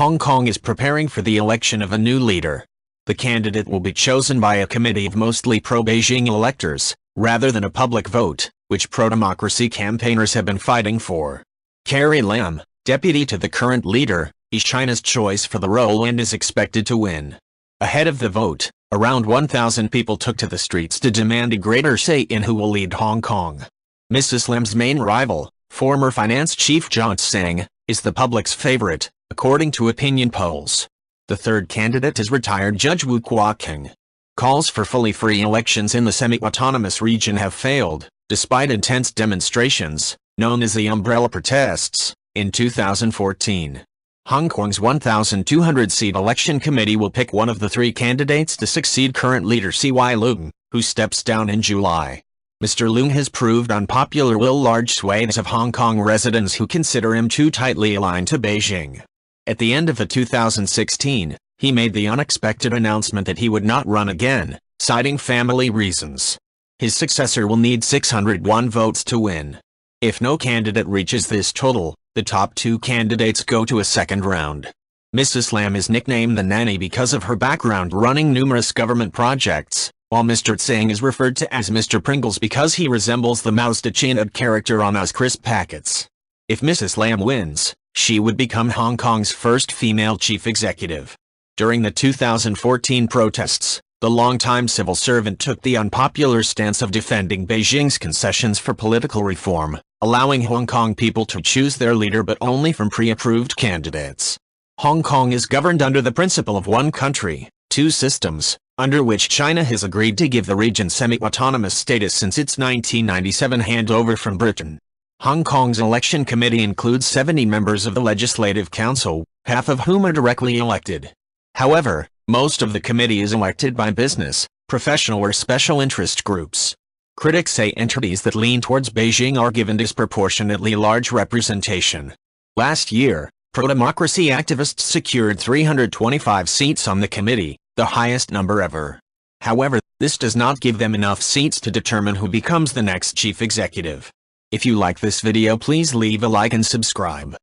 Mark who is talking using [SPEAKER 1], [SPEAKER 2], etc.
[SPEAKER 1] Hong Kong is preparing for the election of a new leader. The candidate will be chosen by a committee of mostly pro-Beijing electors, rather than a public vote, which pro-democracy campaigners have been fighting for. Carrie Lam, deputy to the current leader, is China's choice for the role and is expected to win. Ahead of the vote, around 1,000 people took to the streets to demand a greater say in who will lead Hong Kong. Mrs. Lam's main rival, former finance chief John Tsang, is the public's favorite, according to opinion polls. The third candidate is retired Judge Woo Kwok-hing. Calls for fully free elections in the semi-autonomous region have failed, despite intense demonstrations, known as the umbrella protests, in 2014. Hong Kong's 1,200-seat election committee will pick one of the three candidates to succeed current leader CY Leung, who steps down in July. Mr. Leung has proved unpopular with large swathes of Hong Kong residents who consider him too tightly aligned to Beijing. At the end of 2016, he made the unexpected announcement that he would not run again, citing family reasons. His successor will need 601 votes to win. If no candidate reaches this total, the top two candidates go to a second round. Mrs. Lam is nicknamed the nanny because of her background running numerous government projects, while Mr. Tsang is referred to as Mr. Pringles because he resembles the Mao Zedong character on those crisp packets. If Mrs. Lam wins, she would become Hong Kong's first female chief executive. During the 2014 protests, the longtime civil servant took the unpopular stance of defending Beijing's concessions for political reform, allowing Hong Kong people to choose their leader but only from pre-approved candidates. Hong Kong is governed under the principle of one country, two systems, under which China has agreed to give the region semi-autonomous status since its 1997 handover from Britain. Hong Kong's election committee includes 70 members of the Legislative Council, half of whom are directly elected. However, most of the committee is elected by business, professional or special interest groups. Critics say entities that lean towards Beijing are given disproportionately large representation. Last year, pro-democracy activists secured 325 seats on the committee, the highest number ever. However, this does not give them enough seats to determine who becomes the next chief executive. If you like this video, please leave a like and subscribe.